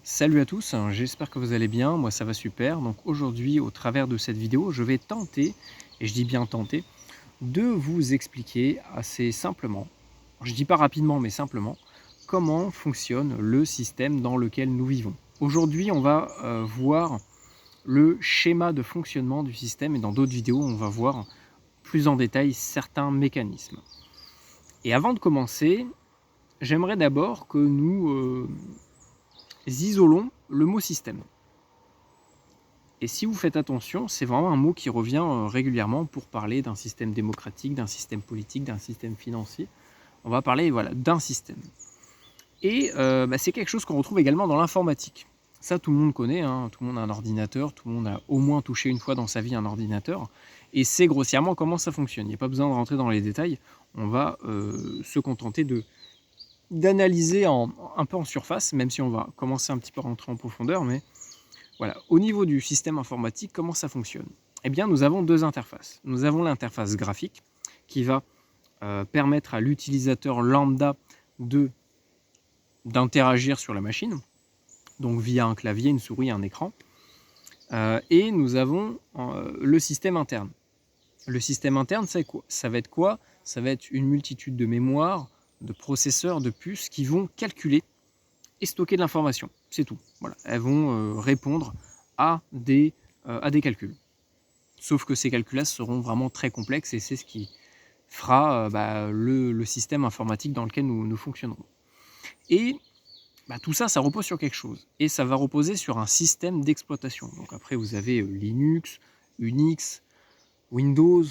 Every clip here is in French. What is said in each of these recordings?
Salut à tous, j'espère que vous allez bien, moi ça va super. Donc aujourd'hui, au travers de cette vidéo, je vais tenter, et je dis bien tenter, de vous expliquer assez simplement, je dis pas rapidement mais simplement, comment fonctionne le système dans lequel nous vivons. Aujourd'hui, on va voir le schéma de fonctionnement du système et dans d'autres vidéos, on va voir plus en détail certains mécanismes. Et avant de commencer, j'aimerais d'abord que nous isolons le mot système. Et si vous faites attention, c'est vraiment un mot qui revient régulièrement pour parler d'un système démocratique, d'un système politique, d'un système financier. On va parler voilà, d'un système. Et c'est quelque chose qu'on retrouve également dans l'informatique. Ça, tout le monde connaît, hein, tout le monde a un ordinateur, tout le monde a au moins touché une fois dans sa vie un ordinateur. Et c'est grossièrement comment ça fonctionne. Il n'y a pas besoin de rentrer dans les détails. On va se contenter d'analyser un peu en surface, même si on va commencer un petit peu à rentrer en profondeur, mais voilà, au niveau du système informatique, comment ça fonctionne? Eh bien, nous avons deux interfaces. Nous avons l'interface graphique qui va permettre à l'utilisateur lambda d'interagir sur la machine, donc via un clavier, une souris, un écran. Et nous avons le système interne. Le système interne, c'est quoi? Ça va être quoi? Ça va être une multitude de mémoires, de processeurs, de puces qui vont calculer et stocker de l'information. C'est tout. Voilà. Elles vont répondre à des calculs. Sauf que ces calculs-là seront vraiment très complexes et c'est ce qui fera le système informatique dans lequel nous fonctionnerons. Et tout ça, ça repose sur quelque chose. Et ça va reposer sur un système d'exploitation. Donc après, vous avez Linux, Unix, Windows,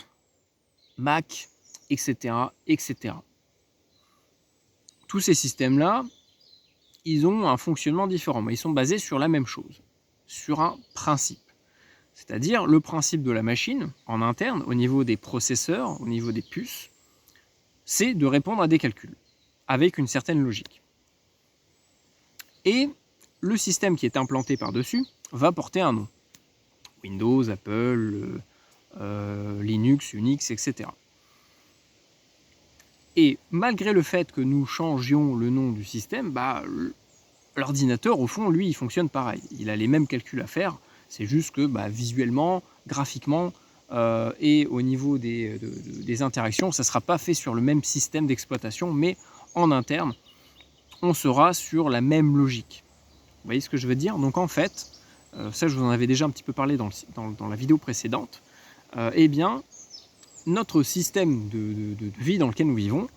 Mac, etc., etc. Tous ces systèmes-là, ils ont un fonctionnement différent, mais ils sont basés sur la même chose, sur un principe. C'est-à-dire le principe de la machine, en interne, au niveau des processeurs, au niveau des puces, c'est de répondre à des calculs, avec une certaine logique. Et le système qui est implanté par-dessus va porter un nom. Windows, Apple, Linux, Unix, etc. Et malgré le fait que nous changions le nom du système, l'ordinateur, au fond, lui, il fonctionne pareil. Il a les mêmes calculs à faire, c'est juste que visuellement, graphiquement et au niveau des interactions, ça ne sera pas fait sur le même système d'exploitation, mais en interne, on sera sur la même logique. Vous voyez ce que je veux dire? Donc en fait, ça je vous en avais déjà un petit peu parlé dans la vidéo précédente, eh bien, notre système de vie dans lequel nous vivons,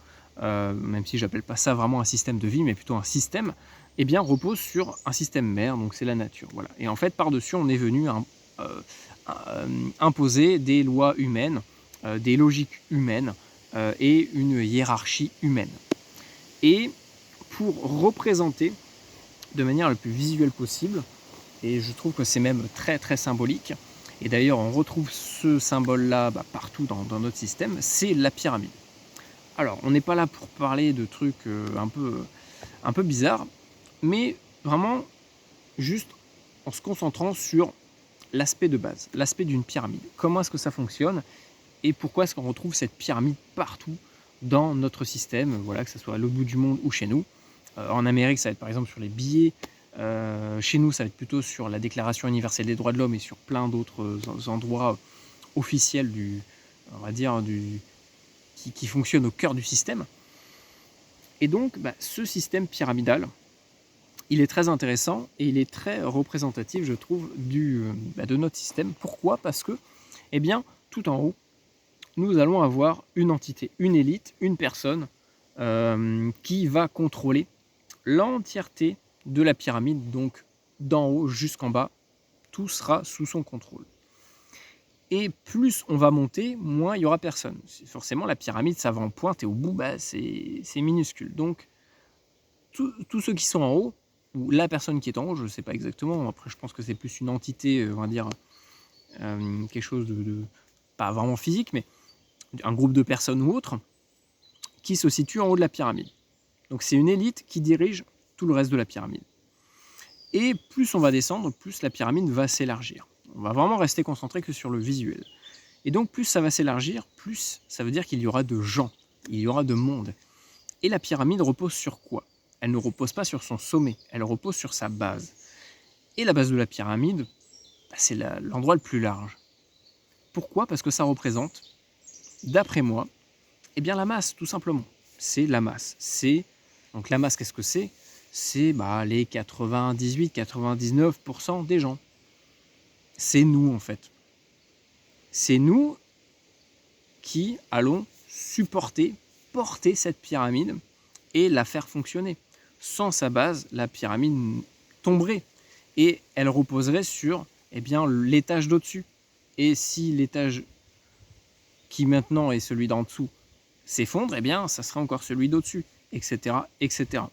même si j'appelle pas ça vraiment un système de vie, mais plutôt un système, eh bien, repose sur un système mère, donc c'est la nature. Voilà. Et en fait, par-dessus, on est venu imposer des lois humaines, des logiques humaines et une hiérarchie humaine. Et pour représenter de manière la plus visuelle possible, et je trouve que c'est même très très symbolique, et d'ailleurs on retrouve ce symbole-là partout dans notre système, c'est la pyramide. Alors, on n'est pas là pour parler de trucs un peu bizarres, mais vraiment juste en se concentrant sur l'aspect de base, l'aspect d'une pyramide. Comment est-ce que ça fonctionne et pourquoi est-ce qu'on retrouve cette pyramide partout dans notre système, voilà, que ce soit à l'autre bout du monde ou chez nous. En Amérique, ça va être par exemple sur les billets. Chez nous, ça va être plutôt sur la Déclaration universelle des droits de l'homme et sur plein d'autres endroits officiels on va dire, qui fonctionnent au cœur du système. Et donc, ce système pyramidal, il est très intéressant et il est très représentatif, je trouve, de notre système. Pourquoi? Parce que, eh bien, tout en haut, nous allons avoir une entité, une élite, une personne qui va contrôler l'entièreté de la pyramide, donc d'en haut jusqu'en bas, tout sera sous son contrôle. Et plus on va monter, moins il y aura personne. Forcément, la pyramide, ça va en pointe et au bout, c'est minuscule. Donc, tous ceux qui sont en haut, ou la personne qui est en haut, je ne sais pas exactement, après je pense que c'est plus une entité, on va dire, quelque chose de pas vraiment physique, mais un groupe de personnes ou autre, qui se situe en haut de la pyramide. Donc c'est une élite qui dirige tout le reste de la pyramide. Et plus on va descendre, plus la pyramide va s'élargir. On va vraiment rester concentré que sur le visuel. Et donc plus ça va s'élargir, plus ça veut dire qu'il y aura de gens, il y aura de monde. Et la pyramide repose sur quoi? Elle ne repose pas sur son sommet, elle repose sur sa base. Et la base de la pyramide, c'est l'endroit le plus large. Pourquoi? Parce que ça représente, d'après moi, eh bien la masse, tout simplement. C'est la masse. Donc la masse, qu'est-ce que c'est? C'est les 98-99% des gens. C'est nous, en fait. C'est nous qui allons porter cette pyramide et la faire fonctionner. Sans sa base, la pyramide tomberait et elle reposerait sur l'étage d'au-dessus. Et si l'étage qui maintenant est celui d'en dessous s'effondre, ça sera encore celui d'au-dessus, etc., etc.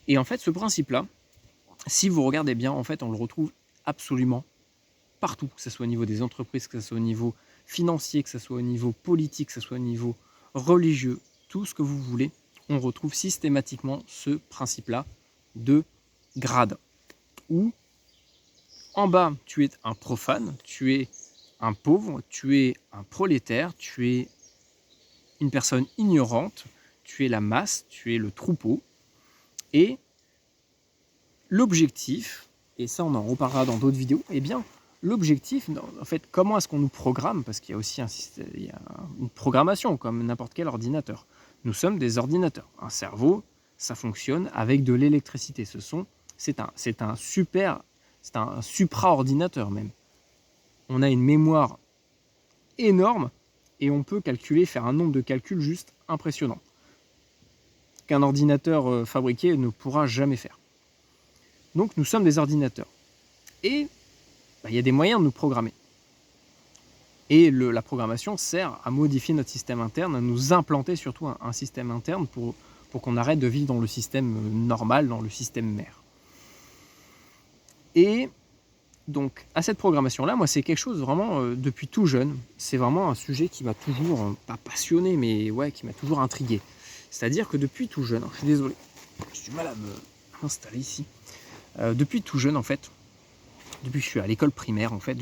Et en fait, ce principe-là, si vous regardez bien, en fait, on le retrouve absolument partout, que ce soit au niveau des entreprises, que ce soit au niveau financier, que ce soit au niveau politique, que ce soit au niveau religieux, tout ce que vous voulez, on retrouve systématiquement ce principe-là de grade, où en bas, tu es un profane, tu es un pauvre, tu es un prolétaire, tu es une personne ignorante, tu es la masse, tu es le troupeau. Et l'objectif, et ça on en reparlera dans d'autres vidéos, l'objectif, en fait, comment est-ce qu'on nous programme? Parce qu'il y a aussi une programmation, comme n'importe quel ordinateur. Nous sommes des ordinateurs. Un cerveau, ça fonctionne avec de l'électricité. C'est un supra-ordinateur même. On a une mémoire énorme et on peut faire un nombre de calculs juste impressionnant qu'un ordinateur fabriqué ne pourra jamais faire. Donc nous sommes des ordinateurs. Et il y a des moyens de nous programmer. Et la programmation sert à modifier notre système interne, à nous implanter surtout un système interne pour qu'on arrête de vivre dans le système normal, dans le système mère. Et donc, à cette programmation-là, moi, c'est quelque chose vraiment, depuis tout jeune, c'est vraiment un sujet qui m'a toujours, pas passionné, mais qui m'a toujours intrigué. C'est-à-dire que depuis tout jeune, je suis désolé, j'ai du mal à m'installer ici. Depuis tout jeune, en fait, depuis que je suis à l'école primaire, en fait,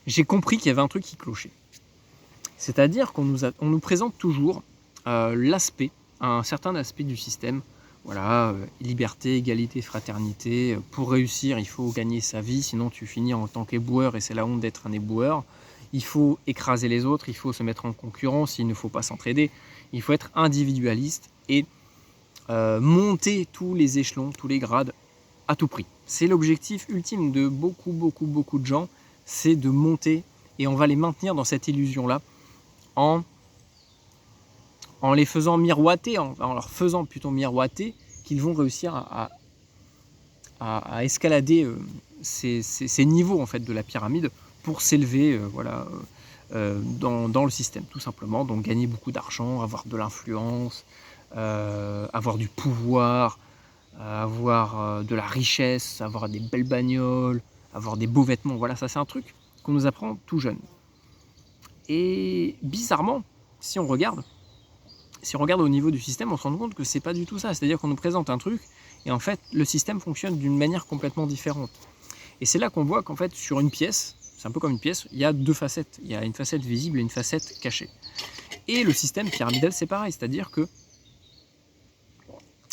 j'ai compris qu'il y avait un truc qui clochait. C'est-à-dire qu'on nous présente toujours un certain aspect du système. Voilà, liberté, égalité, fraternité. Pour réussir, il faut gagner sa vie, sinon tu finis en tant qu'éboueur et c'est la honte d'être un éboueur. Il faut écraser les autres, il faut se mettre en concurrence, il ne faut pas s'entraider. Il faut être individualiste et monter tous les échelons, tous les grades à tout prix. C'est l'objectif ultime de beaucoup de gens, c'est de monter et on va les maintenir dans cette illusion-là en les faisant miroiter, en leur faisant plutôt miroiter qu'ils vont réussir à escalader ces niveaux en fait de la pyramide pour s'élever dans le système tout simplement. Donc gagner beaucoup d'argent, avoir de l'influence, avoir du pouvoir, avoir de la richesse, avoir des belles bagnoles, avoir des beaux vêtements. Voilà, ça c'est un truc qu'on nous apprend tout jeune. Et bizarrement, si on regarde au niveau du système, on se rend compte que c'est pas du tout ça. C'est-à-dire qu'on nous présente un truc et en fait, le système fonctionne d'une manière complètement différente. Et c'est là qu'on voit qu'en fait, sur une pièce, c'est un peu comme une pièce, il y a deux facettes. Il y a une facette visible et une facette cachée. Et le système pyramidal, c'est pareil. C'est-à-dire que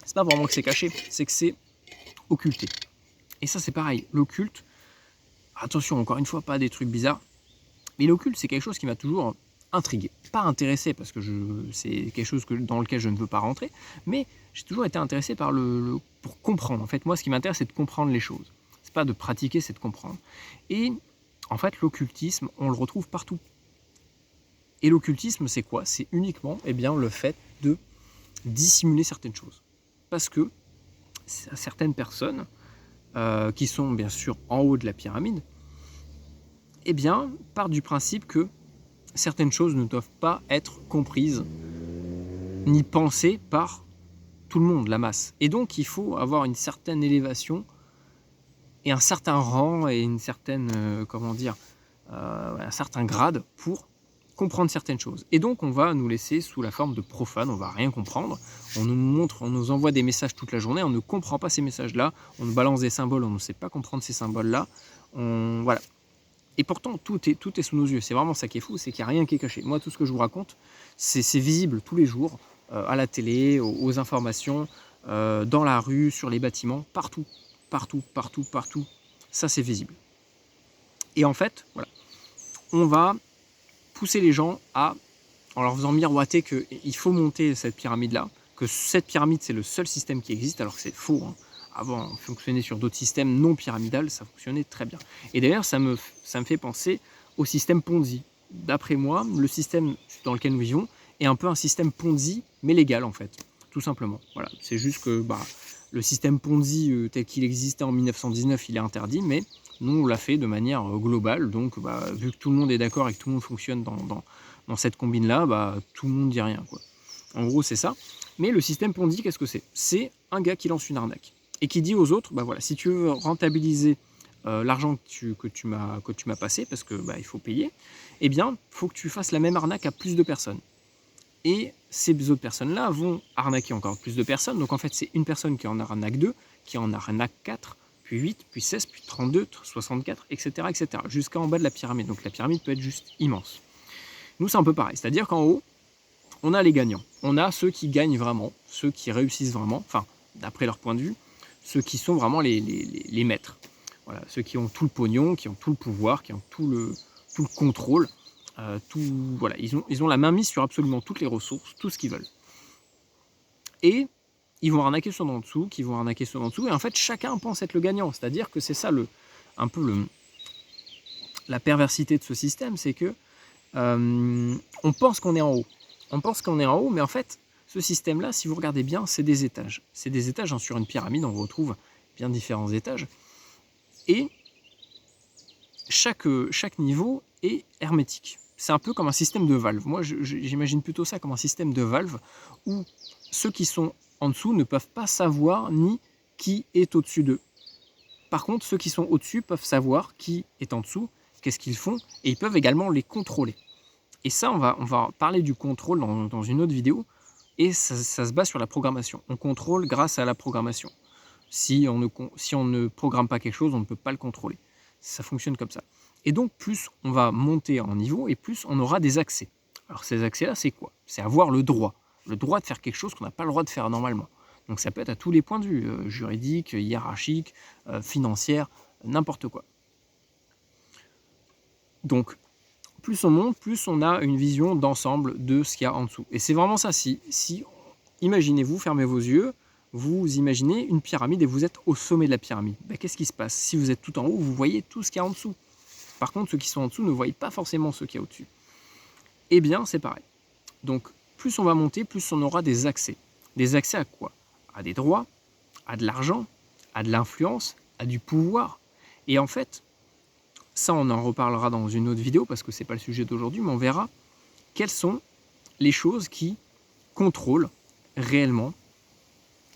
c'est pas vraiment que c'est caché, c'est que c'est occulté. Et ça, c'est pareil. L'occulte, attention, encore une fois, pas des trucs bizarres, mais l'occulte, c'est quelque chose qui m'a toujours intrigué. Pas intéressé, parce que c'est quelque chose dans lequel je ne veux pas rentrer, mais j'ai toujours été intéressé pour comprendre. En fait, moi, ce qui m'intéresse, c'est de comprendre les choses. C'est pas de pratiquer, c'est de comprendre. Et en fait, l'occultisme, on le retrouve partout. Et l'occultisme, c'est quoi? C'est uniquement le fait de dissimuler certaines choses. Parce que certaines personnes qui sont bien sûr en haut de la pyramide, partent du principe que certaines choses ne doivent pas être comprises ni pensées par tout le monde, la masse. Et donc, il faut avoir une certaine élévation et un certain rang et une certaine, un certain grade pour comprendre certaines choses. Et donc, on va nous laisser sous la forme de profanes, on va rien comprendre. On nous envoie des messages toute la journée, on ne comprend pas ces messages-là, on nous balance des symboles, on ne sait pas comprendre ces symboles-là. Voilà. Et pourtant, tout est sous nos yeux. C'est vraiment ça qui est fou, c'est qu'il n'y a rien qui est caché. Moi, tout ce que je vous raconte, c'est visible tous les jours, à la télé, aux informations, dans la rue, sur les bâtiments, partout. partout, partout, partout. Ça, c'est visible. Et en fait, voilà, on va pousser les gens en leur faisant miroiter qu'il faut monter cette pyramide-là, que cette pyramide, c'est le seul système qui existe, alors que c'est faux. Hein. Avant, on fonctionnait sur d'autres systèmes non pyramidales, ça fonctionnait très bien. Et d'ailleurs, ça me fait penser au système Ponzi. D'après moi, le système dans lequel nous vivons est un peu un système Ponzi, mais légal en fait, tout simplement. Voilà, c'est juste que le système Ponzi tel qu'il existait en 1919, il est interdit, mais nous, on l'a fait de manière globale. Donc, vu que tout le monde est d'accord et que tout le monde fonctionne dans cette combine-là, tout le monde dit rien, quoi. En gros, c'est ça. Mais le système Ponzi, qu'est-ce que c'est? C'est un gars qui lance une arnaque et qui dit aux autres, voilà, si tu veux rentabiliser l'argent que tu m'as passé, parce que il faut payer, eh bien, il faut que tu fasses la même arnaque à plus de personnes. Et ces autres personnes-là vont arnaquer encore plus de personnes. Donc en fait, c'est une personne qui en arnaque 2, qui en arnaque 4, puis 8, puis 16, puis 32, 64, etc. etc. jusqu'en bas de la pyramide. Donc la pyramide peut être juste immense. Nous, c'est un peu pareil. C'est-à-dire qu'en haut, on a les gagnants. On a ceux qui gagnent vraiment, ceux qui réussissent vraiment, enfin, d'après leur point de vue, ceux qui sont vraiment les maîtres. Voilà, ceux qui ont tout le pognon, qui ont tout le pouvoir, qui ont tout le contrôle. Voilà, ils ont la main mise sur absolument toutes les ressources, tout ce qu'ils veulent. Et ils vont arnaquer ceux d'en dessous, qui vont arnaquer ceux d'en dessous, et en fait, chacun pense être le gagnant. C'est-à-dire que c'est ça un peu la perversité de ce système, c'est que on pense qu'on est en haut. On pense qu'on est en haut, mais en fait, ce système-là, si vous regardez bien, c'est des étages. C'est des étages, hein, sur une pyramide, on retrouve bien différents étages. Et chaque niveau est hermétique. C'est un peu comme un système de valve. Moi, j'imagine plutôt ça comme un système de valve où ceux qui sont en dessous ne peuvent pas savoir ni qui est au-dessus d'eux. Par contre, ceux qui sont au-dessus peuvent savoir qui est en dessous, qu'est-ce qu'ils font, et ils peuvent également les contrôler. Et ça, on va parler du contrôle dans une autre vidéo, et ça se base sur la programmation. On contrôle grâce à la programmation. Si on ne programme pas quelque chose, on ne peut pas le contrôler. Ça fonctionne comme ça. Et donc, plus on va monter en niveau, et plus on aura des accès. Alors ces accès-là, c'est quoi? C'est avoir le droit de faire quelque chose qu'on n'a pas le droit de faire normalement. Donc ça peut être à tous les points de vue, juridique, hiérarchique, financière, n'importe quoi. Donc, plus on monte, plus on a une vision d'ensemble de ce qu'il y a en dessous. Et c'est vraiment ça. Si imaginez-vous, fermez vos yeux, vous imaginez une pyramide et vous êtes au sommet de la pyramide. Qu'est-ce qui se passe? Si vous êtes tout en haut, vous voyez tout ce qu'il y a en dessous. Par contre, ceux qui sont en dessous ne voient pas forcément ce qu'il y a au-dessus. Eh bien, c'est pareil. Donc, plus on va monter, plus on aura des accès. Des accès à quoi? À des droits, à de l'argent, à de l'influence, à du pouvoir. Et en fait, ça, on en reparlera dans une autre vidéo parce que ce n'est pas le sujet d'aujourd'hui, mais on verra quelles sont les choses qui contrôlent réellement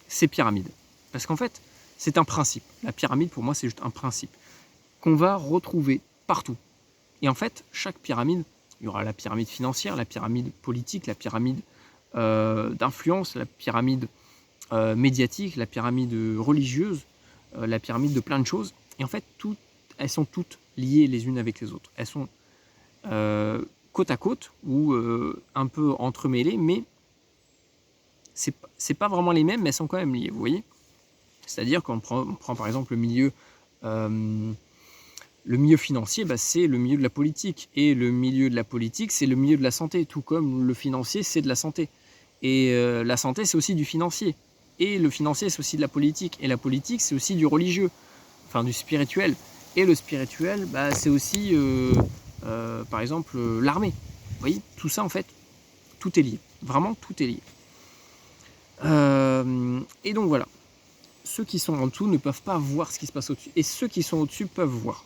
ces pyramides. Parce qu'en fait, c'est un principe. La pyramide, pour moi, c'est juste un principe qu'on va retrouver partout. Et en fait, chaque pyramide, il y aura la pyramide financière, la pyramide politique, la pyramide d'influence, la pyramide médiatique, la pyramide religieuse, la pyramide de plein de choses. Et en fait, elles sont toutes liées les unes avec les autres. Elles sont côte à côte ou un peu entremêlées, mais c'est pas vraiment les mêmes, mais elles sont quand même liées, vous voyez. C'est-à-dire qu'on prend par exemple le milieu financier, c'est le milieu de la politique. Et le milieu de la politique, c'est le milieu de la santé, tout comme le financier, c'est de la santé. Et la santé, c'est aussi du financier. Et le financier, c'est aussi de la politique. Et la politique, c'est aussi du religieux, enfin du spirituel. Et le spirituel, c'est aussi, par exemple, l'armée. Vous voyez, tout ça, en fait, tout est lié. Vraiment, tout est lié. Et donc, voilà. Ceux qui sont en dessous ne peuvent pas voir ce qui se passe au-dessus. Et ceux qui sont au-dessus peuvent voir.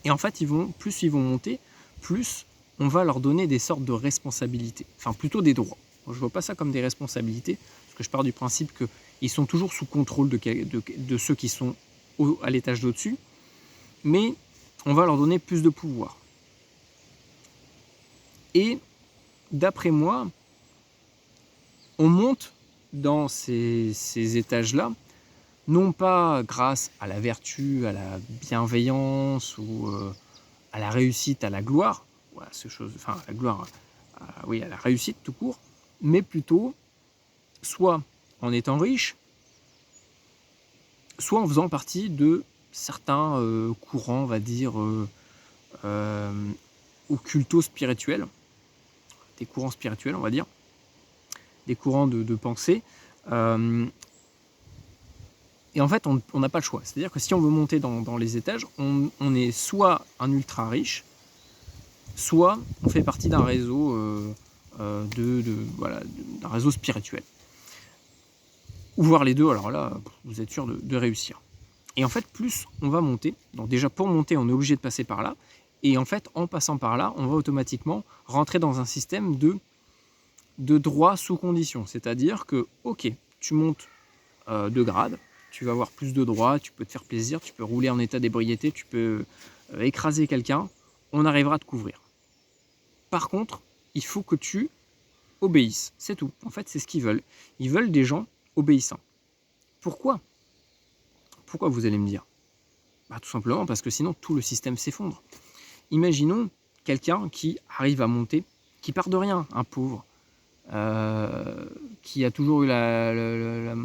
Et en fait, plus ils vont monter, plus on va leur donner des sortes de responsabilités. Enfin, plutôt des droits. Je ne vois pas ça comme des responsabilités, parce que je pars du principe qu'ils sont toujours sous contrôle de ceux qui sont à l'étage d'au-dessus, mais on va leur donner plus de pouvoir. Et d'après moi, on monte dans ces étages-là, non pas grâce à la vertu, à la bienveillance ou à la réussite, à la gloire, ou à la gloire, à la réussite tout court, mais plutôt soit en étant riche, soit en faisant partie de certains courants, on va dire, occulto-spirituels, des courants spirituels, on va dire, des courants de pensée. Et en fait, on n'a pas le choix. C'est-à-dire que si on veut monter dans les étages, on est soit un ultra riche, soit on fait partie d'un réseau, voilà, d'un réseau spirituel. Ou voir les deux, alors là, vous êtes sûr de réussir. Et en fait, plus on va monter, donc déjà pour monter, on est obligé de passer par là, et en fait, en passant par là, on va automatiquement rentrer dans un système de droit sous condition. C'est-à-dire que, ok, tu montes de grade, tu vas avoir plus de droits, tu peux te faire plaisir, tu peux rouler en état d'ébriété, tu peux écraser quelqu'un, on arrivera à te couvrir. Par contre, il faut que tu obéisses, c'est tout. En fait, c'est ce qu'ils veulent. Ils veulent des gens obéissants. Pourquoi ? Pourquoi, vous allez me dire ? Bah, tout simplement parce que sinon tout le système s'effondre. Imaginons quelqu'un qui arrive à monter, qui part de rien, un pauvre, qui a toujours eu la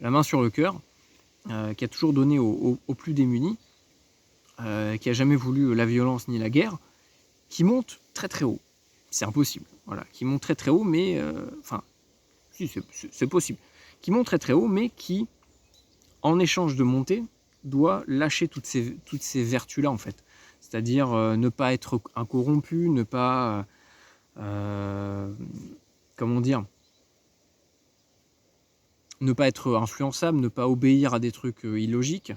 main sur le cœur, qui a toujours donné aux plus démunis, qui a jamais voulu la violence ni la guerre, qui monte très très haut. C'est impossible. Voilà, qui monte très très haut, mais enfin, si c'est possible. Qui monte très très haut, mais qui, en échange de monter, doit lâcher toutes ces vertus-là en fait. C'est-à-dire ne pas être incorrompu, ne pas, comment dire, ne pas être influençable, ne pas obéir à des trucs illogiques,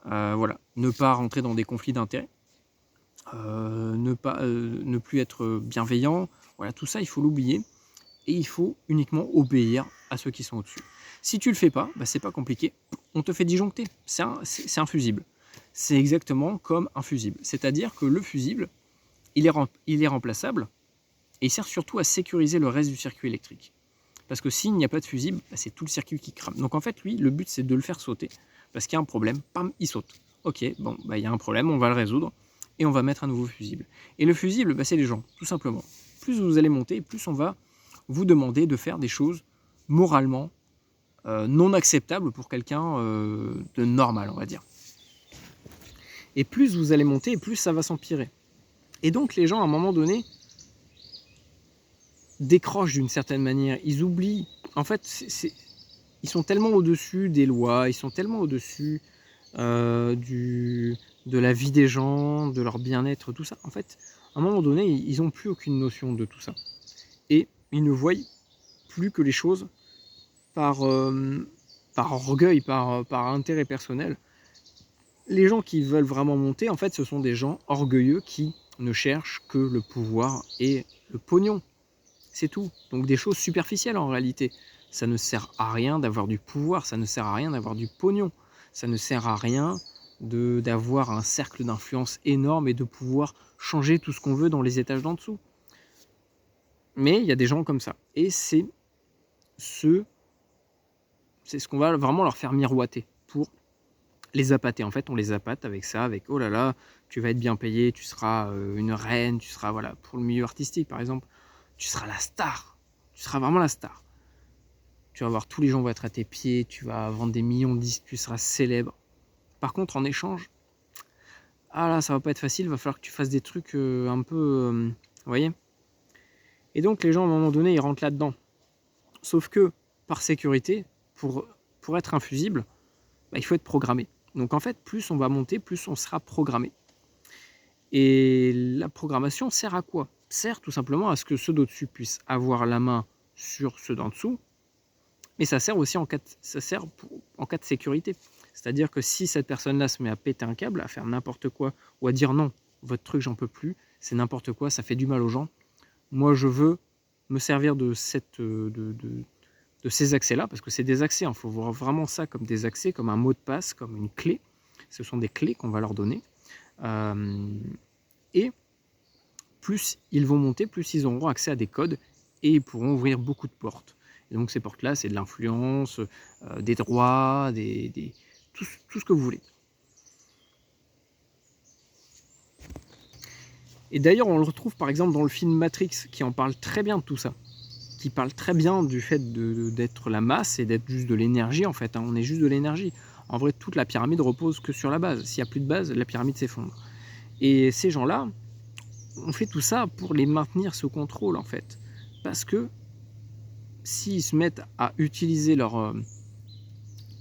voilà, ne pas rentrer dans des conflits d'intérêts, ne plus être bienveillant, voilà, tout ça il faut l'oublier et il faut uniquement obéir à ceux qui sont au-dessus. Si tu le fais pas, bah, c'est pas compliqué, on te fait disjoncter, c'est un fusible. C'est exactement comme un fusible, c'est-à-dire que le fusible, il est remplaçable et il sert surtout à sécuriser le reste du circuit électrique. Parce que s'il n'y a pas de fusible, bah, c'est tout le circuit qui crame. Donc en fait, lui, le but c'est de le faire sauter. Parce qu'il y a un problème, pam, il saute. Ok, bon, bah, il y a un problème, on va le résoudre et on va mettre un nouveau fusible. Et le fusible, bah, c'est les gens, tout simplement. Plus vous allez monter, plus on va vous demander de faire des choses moralement non acceptables pour quelqu'un de normal, on va dire. Et plus vous allez monter, plus ça va s'empirer. Et donc les gens, à un moment donné, décrochent d'une certaine manière. Ils oublient. En fait, ils sont tellement au-dessus des lois, ils sont tellement au-dessus de la vie des gens, de leur bien-être, tout ça. En fait, à un moment donné, ils n'ont plus aucune notion de tout ça. Et ils ne voient plus que les choses par orgueil, par intérêt personnel. Les gens qui veulent vraiment monter, en fait, ce sont des gens orgueilleux qui ne cherchent que le pouvoir et le pognon. C'est tout. Donc des choses superficielles en réalité. Ça ne sert à rien d'avoir du pouvoir, ça ne sert à rien d'avoir du pognon. Ça ne sert à rien d'avoir un cercle d'influence énorme et de pouvoir changer tout ce qu'on veut dans les étages d'en dessous. Mais il y a des gens comme ça. Et c'est ce qu'on va vraiment leur faire miroiter pour les appâter. En fait, on les appâte avec ça, avec oh là là, tu vas être bien payé, tu seras une reine, tu seras, voilà, pour le milieu artistique par exemple, tu seras la star. Tu seras vraiment la star. Tu vas voir, tous les gens vont être à tes pieds, tu vas vendre des millions de disques, tu seras célèbre. Par contre, en échange, ah là, ça va pas être facile, il va falloir que tu fasses des trucs un peu... vous voyez ? Et donc, les gens, à un moment donné, ils rentrent là-dedans. Sauf que, par sécurité, pour être infusible, bah, il faut être programmé. Donc, en fait, plus on va monter, plus on sera programmé. Et la programmation sert à quoi ? Sert tout simplement à ce que ceux d'au-dessus puissent avoir la main sur ceux d'en dessous, mais ça sert aussi en cas de sécurité. C'est-à-dire que si cette personne-là se met à péter un câble, à faire n'importe quoi, ou à dire non, votre truc j'en peux plus, c'est n'importe quoi, ça fait du mal aux gens, moi je veux me servir de ces accès-là, parce que c'est des accès, il faut voir vraiment ça comme des accès, comme un mot de passe, comme une clé. Ce sont des clés qu'on va leur donner. Et plus ils vont monter, plus ils auront accès à des codes et ils pourront ouvrir beaucoup de portes. Et donc ces portes-là, c'est de l'influence, des droits, tout ce que vous voulez. Et d'ailleurs, on le retrouve par exemple dans le film Matrix, qui en parle très bien de tout ça. Qui parle très bien du fait d'être la masse et d'être juste de l'énergie en fait. On est juste de l'énergie. En vrai, toute la pyramide repose que sur la base. S'il n'y a plus de base, la pyramide s'effondre. Et ces gens-là, on fait tout ça pour les maintenir sous contrôle, en fait. Parce que s'ils se mettent à utiliser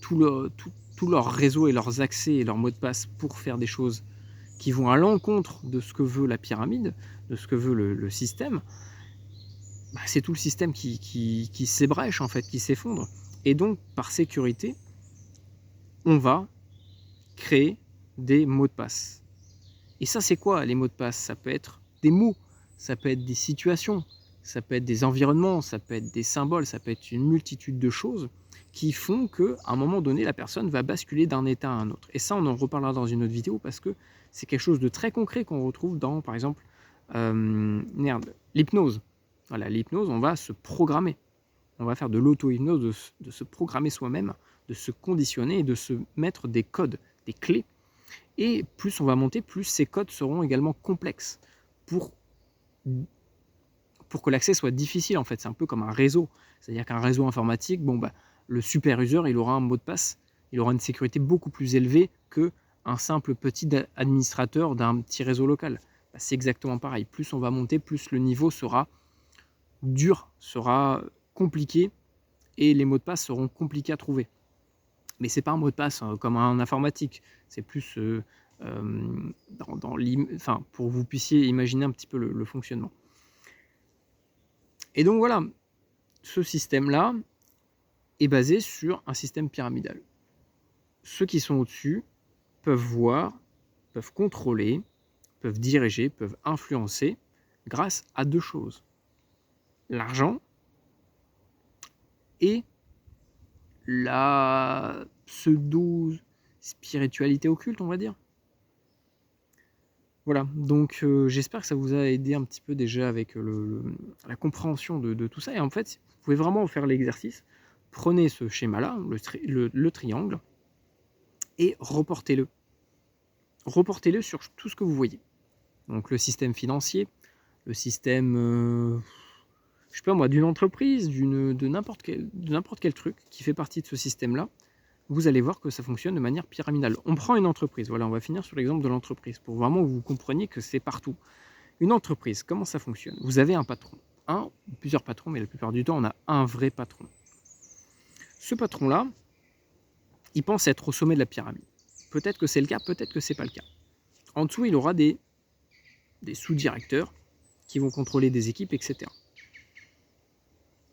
tout leur réseau et leurs accès et leurs mots de passe pour faire des choses qui vont à l'encontre de ce que veut la pyramide, de ce que veut le système, bah, c'est tout le système qui s'ébrèche, en fait, qui s'effondre. Et donc, par sécurité, on va créer des mots de passe. Et ça, c'est quoi les mots de passe? Ça peut être des mots, ça peut être des situations, ça peut être des environnements, ça peut être des symboles, ça peut être une multitude de choses qui font qu'à un moment donné, la personne va basculer d'un état à un autre. Et ça, on en reparlera dans une autre vidéo parce que c'est quelque chose de très concret qu'on retrouve dans, par exemple, l'hypnose. Voilà, l'hypnose, on va se programmer. On va faire de l'auto-hypnose, de se programmer soi-même, de se conditionner et de se mettre des codes, des clés. Et plus on va monter, plus ces codes seront également complexes pour que l'accès soit difficile, en fait. C'est un peu comme un réseau. C'est-à-dire qu'un réseau informatique, bon, bah, le super user, il aura un mot de passe, il aura une sécurité beaucoup plus élevée qu'un simple petit administrateur d'un petit réseau local. Bah, c'est exactement pareil. Plus on va monter, plus le niveau sera dur, sera compliqué et les mots de passe seront compliqués à trouver. Mais c'est pas un mot de passe comme un informatique, c'est plus enfin, pour que vous puissiez imaginer un petit peu le fonctionnement. Et donc voilà, ce système-là est basé sur un système pyramidal. Ceux qui sont au-dessus peuvent voir, peuvent contrôler, peuvent diriger, peuvent influencer grâce à deux choses. L'argent et la pseudo-spiritualité occulte, on va dire. Voilà, donc j'espère que ça vous a aidé un petit peu déjà avec la compréhension de tout ça. Et en fait, vous pouvez vraiment faire l'exercice. Prenez ce schéma-là, le triangle, et reportez-le. Reportez-le sur tout ce que vous voyez. Donc le système financier, le système, je sais pas moi, d'une entreprise, de n'importe quel truc qui fait partie de ce système-là. Vous allez voir que ça fonctionne de manière pyramidale. On prend une entreprise, voilà, on va finir sur l'exemple de l'entreprise, pour vraiment que vous compreniez que c'est partout. Une entreprise, comment ça fonctionne? Vous avez un patron, un ou plusieurs patrons, mais la plupart du temps, on a un vrai patron. Ce patron-là, il pense être au sommet de la pyramide. Peut-être que c'est le cas, peut-être que c'est pas le cas. En dessous, il aura des sous-directeurs qui vont contrôler des équipes, etc.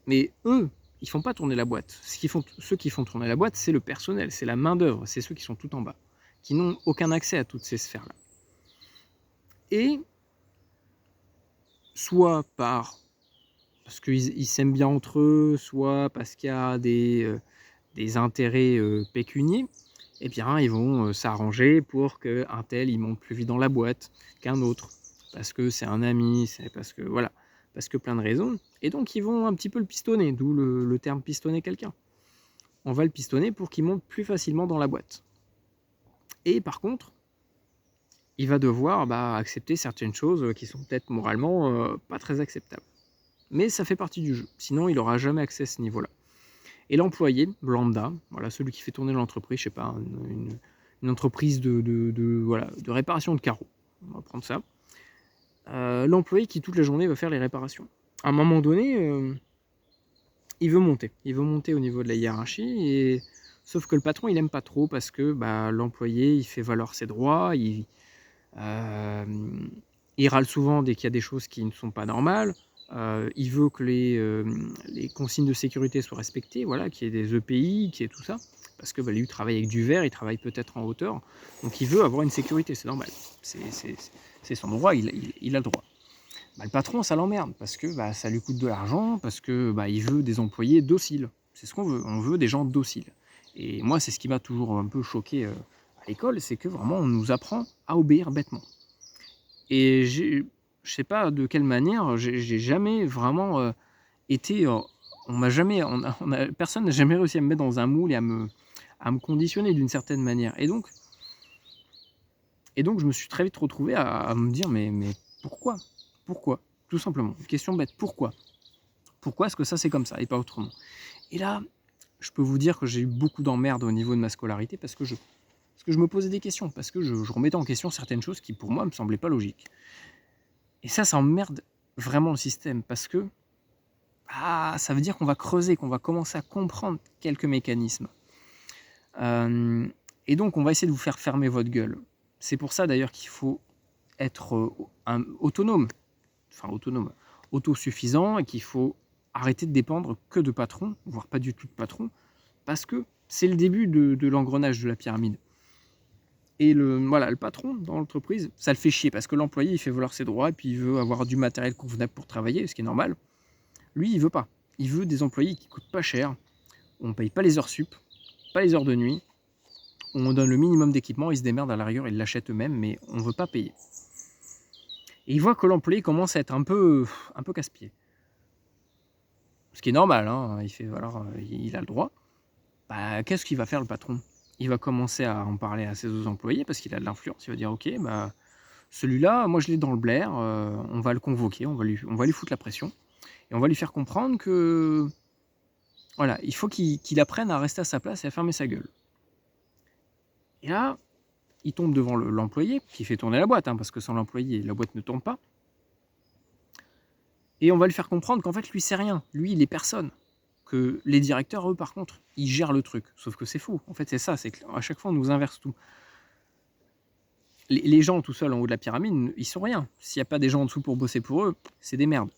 Mais eux, ils font pas tourner la boîte. Ceux qui font tourner la boîte, c'est le personnel, c'est la main-d'œuvre, c'est ceux qui sont tout en bas, qui n'ont aucun accès à toutes ces sphères-là. Et soit parce qu'ils s'aiment bien entre eux, soit parce qu'il y a des intérêts pécuniers, eh bien, ils vont s'arranger pour qu'un tel il monte plus vite dans la boîte qu'un autre, parce que c'est un ami, c'est parce que voilà. Parce que plein de raisons, et donc ils vont un petit peu le pistonner, d'où le terme pistonner quelqu'un. On va le pistonner pour qu'il monte plus facilement dans la boîte. Et par contre, il va devoir accepter certaines choses qui sont peut-être moralement pas très acceptables. Mais ça fait partie du jeu, sinon il n'aura jamais accès à ce niveau-là. Et l'employé, lambda, voilà, celui qui fait tourner l'entreprise, je sais pas, une entreprise de réparation de carreaux, on va prendre ça. L'employé qui toute la journée va faire les réparations. À un moment donné, il veut monter au niveau de la hiérarchie, sauf que le patron il aime pas trop parce que l'employé il fait valoir ses droits, il râle souvent dès qu'il y a des choses qui ne sont pas normales, il veut que les consignes de sécurité soient respectées, voilà, qu'il y ait des EPI, qu'il y ait tout ça, parce que lui il travaille avec du verre, il travaille peut-être en hauteur, donc il veut avoir une sécurité, c'est normal, c'est son droit, il a le droit. Le patron, ça l'emmerde, parce que ça lui coûte de l'argent, parce que il veut des employés dociles. C'est ce qu'on veut, on veut des gens dociles. Et moi, c'est ce qui m'a toujours un peu choqué à l'école, c'est que vraiment, on nous apprend à obéir bêtement. Et je sais pas de quelle manière, j'ai jamais vraiment été... personne n'a jamais réussi à me mettre dans un moule et à me conditionner d'une certaine manière. Et donc, je me suis très vite retrouvé à me dire, mais pourquoi ? Pourquoi? Tout simplement. Une question bête. Pourquoi? Pourquoi est-ce que ça c'est comme ça et pas autrement? Et là, je peux vous dire que j'ai eu beaucoup d'emmerdes au niveau de ma scolarité parce que je me posais des questions, parce que je remettais en question certaines choses qui, pour moi, me semblaient pas logiques. Et ça emmerde vraiment le système parce que ça veut dire qu'on va creuser, qu'on va commencer à comprendre quelques mécanismes. Et donc, on va essayer de vous faire fermer votre gueule. C'est pour ça d'ailleurs qu'il faut être autonome, autosuffisant, et qu'il faut arrêter de dépendre que de patrons, voire pas du tout de patrons, parce que c'est le début de l'engrenage de la pyramide. Et le patron dans l'entreprise, ça le fait chier parce que l'employé, il fait valoir ses droits et puis il veut avoir du matériel convenable pour travailler, ce qui est normal. Lui, il veut pas. Il veut des employés qui coûtent pas cher. On paye pas les heures sup, pas les heures de nuit. On donne le minimum d'équipement, ils se démerdent à la rigueur, ils l'achètent eux-mêmes, mais on veut pas payer. Et il voit que l'employé commence à être un peu casse-pied. Ce qui est normal, hein, il fait valoir, il a le droit. Bah, qu'est-ce qu'il va faire le patron? Il va commencer à en parler à ses autres employés parce qu'il a de l'influence. Il va dire ok, bah celui-là, moi je l'ai dans le blaire, on va le convoquer, on va lui foutre la pression et on va lui faire comprendre que voilà, il faut qu'il apprenne à rester à sa place et à fermer sa gueule. Et là, il tombe devant l'employé qui fait tourner la boîte, hein, parce que sans l'employé, la boîte ne tourne pas. Et on va lui faire comprendre qu'en fait, lui, c'est rien. Lui, il est personne. Que les directeurs, eux, par contre, ils gèrent le truc. Sauf que c'est faux. En fait, c'est ça. C'est qu'à chaque fois, on nous inverse tout. Les gens tout seuls en haut de la pyramide, ils sont rien. S'il n'y a pas des gens en dessous pour bosser pour eux, c'est des merdes.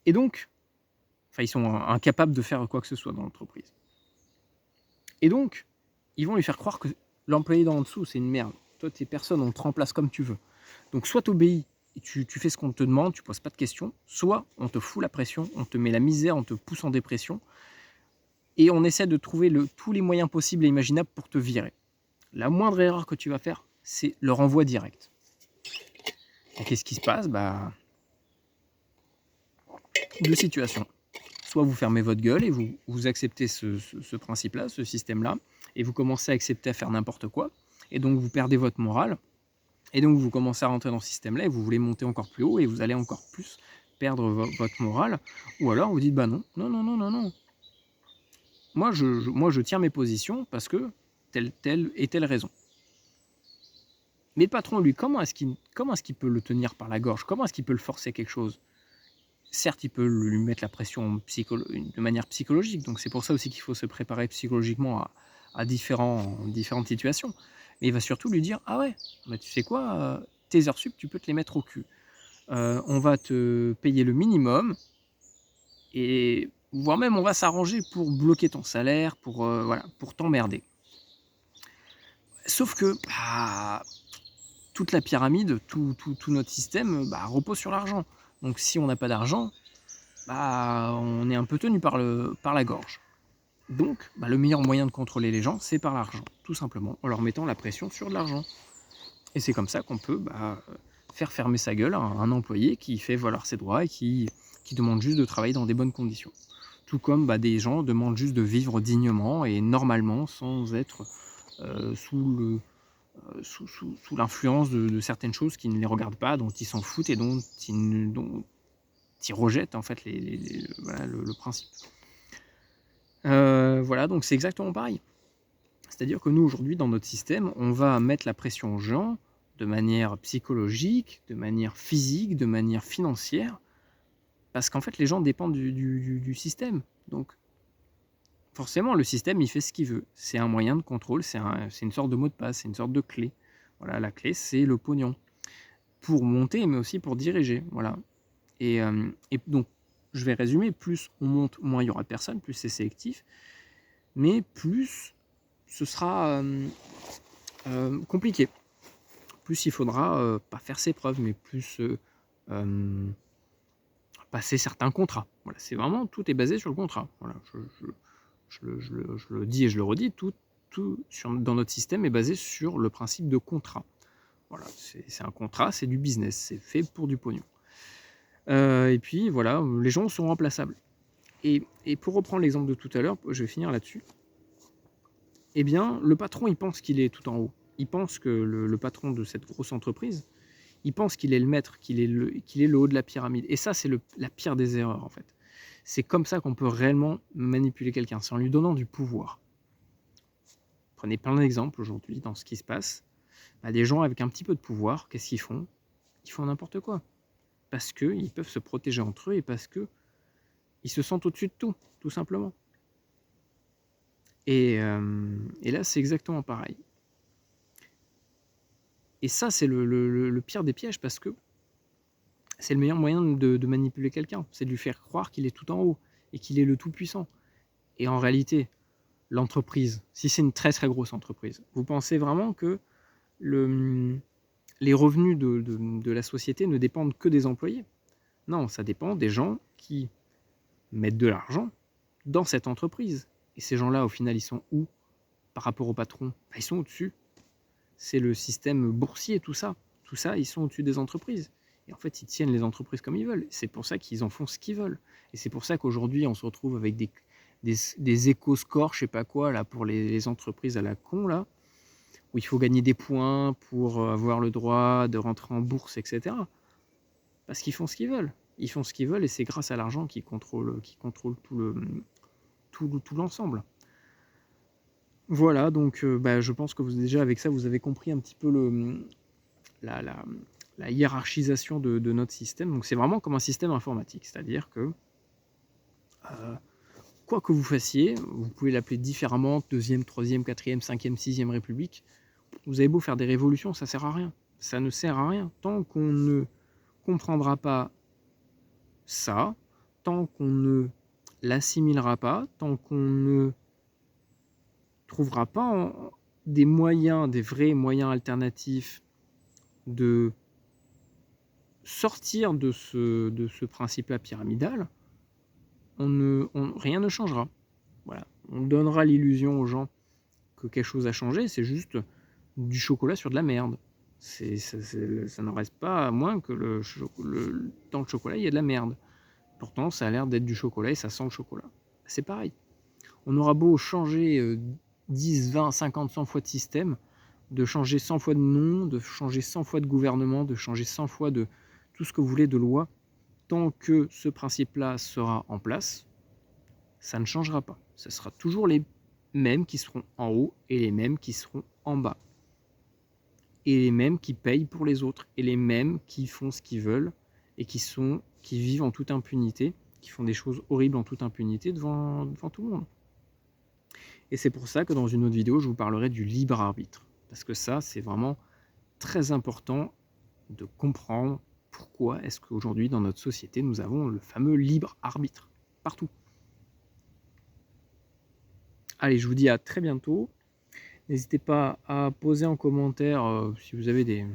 Et donc, ils sont incapables de faire quoi que ce soit dans l'entreprise. Et donc, ils vont lui faire croire que l'employé d'en dessous, c'est une merde. Toi, t'es personne, on te remplace comme tu veux. Donc, soit t'obéis et tu fais ce qu'on te demande, tu poses pas de questions, soit on te fout la pression, on te met la misère, on te pousse en dépression, et on essaie de trouver tous les moyens possibles et imaginables pour te virer. La moindre erreur que tu vas faire, c'est le renvoi direct. Et qu'est-ce qui se passe? Deux situations. Soit vous fermez votre gueule et vous acceptez ce principe-là, ce système-là, et vous commencez à accepter à faire n'importe quoi, et donc vous perdez votre morale, et donc vous commencez à rentrer dans ce système-là, et vous voulez monter encore plus haut, et vous allez encore plus perdre votre morale, ou alors vous dites bah non. Moi je tiens mes positions parce que telle et telle raison. Mais le patron, lui, comment est-ce qu'il peut le tenir par la gorge? Comment est-ce qu'il peut le forcer quelque chose? Certes, il peut lui mettre la pression de manière psychologique, donc c'est pour ça aussi qu'il faut se préparer psychologiquement à différentes situations. Mais il va surtout lui dire: ah ouais, bah tu sais quoi, tes heures sup, tu peux te les mettre au cul. On va te payer le minimum, et voire même on va s'arranger pour bloquer ton salaire, pour t'emmerder. Sauf que toute la pyramide, tout notre système repose sur l'argent. Donc si on n'a pas d'argent, on est un peu tenu par la gorge. Donc, le meilleur moyen de contrôler les gens, c'est par l'argent, tout simplement, en leur mettant la pression sur de l'argent. Et c'est comme ça qu'on peut faire fermer sa gueule à un employé qui fait valoir ses droits et qui demande juste de travailler dans des bonnes conditions. Tout comme des gens demandent juste de vivre dignement et normalement, sans être sous l'influence de certaines choses qui ne les regardent pas, dont ils s'en foutent et dont ils rejettent en fait le principe. Donc c'est exactement pareil. C'est-à-dire que nous, aujourd'hui, dans notre système, on va mettre la pression aux gens de manière psychologique, de manière physique, de manière financière, parce qu'en fait, les gens dépendent du système. Donc, forcément, le système, il fait ce qu'il veut. C'est un moyen de contrôle, c'est une sorte de mot de passe, c'est une sorte de clé. Voilà, la clé, c'est le pognon. Pour monter, mais aussi pour diriger. Voilà. Et donc, je vais résumer, plus on monte, moins il y aura de personnes, plus c'est sélectif, mais plus ce sera compliqué. Plus il faudra pas faire ses preuves, mais plus passer certains contrats. Voilà, c'est vraiment, tout est basé sur le contrat. Voilà, je le dis et je le redis, tout dans notre système est basé sur le principe de contrat. Voilà, c'est un contrat, c'est du business, c'est fait pour du pognon. Et puis voilà, les gens sont remplaçables. Et pour reprendre l'exemple de tout à l'heure, je vais finir là-dessus. Eh bien, le patron, il pense qu'il est tout en haut. Il pense que le patron de cette grosse entreprise, il pense qu'il est le maître, qu'il est le haut de la pyramide. Et ça, c'est la pire des erreurs, en fait. C'est comme ça qu'on peut réellement manipuler quelqu'un, c'est en lui donnant du pouvoir. Prenez plein d'exemples aujourd'hui dans ce qui se passe. Bah, des gens avec un petit peu de pouvoir, qu'est-ce qu'ils font? Ils font n'importe quoi. Parce qu'ils peuvent se protéger entre eux et parce qu'ils se sentent au-dessus de tout simplement. Et là, c'est exactement pareil. Et ça, c'est le pire des pièges parce que c'est le meilleur moyen de manipuler quelqu'un. C'est de lui faire croire qu'il est tout en haut et qu'il est le tout-puissant. Et en réalité, l'entreprise, si c'est une très très grosse entreprise, vous pensez vraiment que les revenus de la société ne dépendent que des employés? Non, ça dépend des gens qui mettent de l'argent dans cette entreprise. Et ces gens-là, au final, ils sont où par rapport au patron? Bah, ils sont au-dessus. C'est le système boursier, tout ça. Tout ça, ils sont au-dessus des entreprises. Et en fait, ils tiennent les entreprises comme ils veulent. C'est pour ça qu'ils en font ce qu'ils veulent. Et c'est pour ça qu'aujourd'hui, on se retrouve avec des éco-scores, je sais pas quoi, là, pour les entreprises à la con, là, où il faut gagner des points pour avoir le droit de rentrer en bourse, etc. Parce qu'ils font ce qu'ils veulent. Ils font ce qu'ils veulent et c'est grâce à l'argent qu'ils contrôlent tout l'ensemble. Voilà, donc bah, je pense que déjà avec ça, vous avez compris un petit peu la hiérarchisation de notre système. Donc c'est vraiment comme un système informatique, c'est-à-dire que quoi que vous fassiez, vous pouvez l'appeler différemment, deuxième, troisième, quatrième, cinquième, sixième République, vous avez beau faire des révolutions, ça sert à rien. Ça ne sert à rien. Tant qu'on ne comprendra pas ça, tant qu'on ne l'assimilera pas, tant qu'on ne trouvera pas des moyens, des vrais moyens alternatifs de sortir de ce principe-là pyramidal, rien ne changera. Voilà. On donnera l'illusion aux gens que quelque chose a changé, c'est juste du chocolat sur de la merde. Ça n'en reste pas moins que dans le chocolat, il y a de la merde. Pourtant, ça a l'air d'être du chocolat et ça sent le chocolat. C'est pareil. On aura beau changer 10, 20, 50, 100 fois de système, de changer 100 fois de nom, de changer 100 fois de gouvernement, de changer 100 fois de tout ce que vous voulez de loi, tant que ce principe-là sera en place, ça ne changera pas. Ce sera toujours les mêmes qui seront en haut et les mêmes qui seront en bas. Et les mêmes qui payent pour les autres, et les mêmes qui font ce qu'ils veulent, et qui vivent en toute impunité, qui font des choses horribles en toute impunité devant tout le monde. Et c'est pour ça que dans une autre vidéo, je vous parlerai du libre arbitre. Parce que ça, c'est vraiment très important de comprendre pourquoi est-ce qu'aujourd'hui, dans notre société, nous avons le fameux libre arbitre. Partout. Allez, je vous dis à très bientôt. N'hésitez pas à poser en commentaire si vous avez des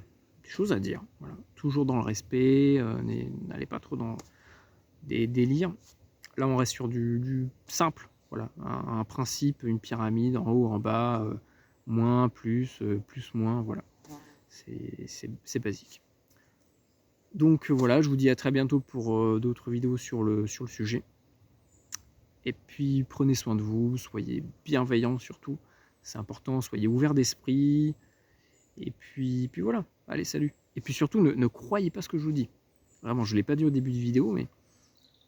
choses à dire. Voilà. Toujours dans le respect, n'allez pas trop dans des délires. Là, on reste sur du simple. Voilà, un principe, une pyramide, en haut, en bas, moins, plus, plus, moins, voilà. C'est basique. Donc voilà, je vous dis à très bientôt pour d'autres vidéos sur le sujet. Et puis prenez soin de vous, soyez bienveillants surtout, c'est important, soyez ouverts d'esprit. Et puis voilà, allez salut. Et puis surtout, ne croyez pas ce que je vous dis. Vraiment, je ne l'ai pas dit au début de vidéo, mais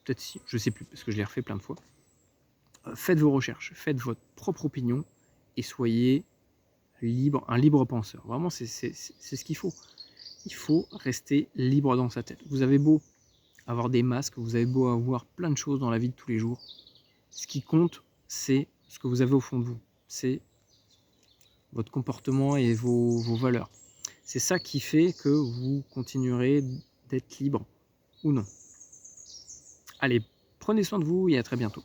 peut-être si, je ne sais plus, parce que je l'ai refait plein de fois. Faites vos recherches, faites votre propre opinion et soyez libre, un libre penseur. Vraiment, c'est ce qu'il faut. Il faut rester libre dans sa tête. Vous avez beau avoir des masques, vous avez beau avoir plein de choses dans la vie de tous les jours. Ce qui compte, c'est ce que vous avez au fond de vous. C'est votre comportement et vos valeurs. C'est ça qui fait que vous continuerez d'être libre ou non. Allez, prenez soin de vous et à très bientôt.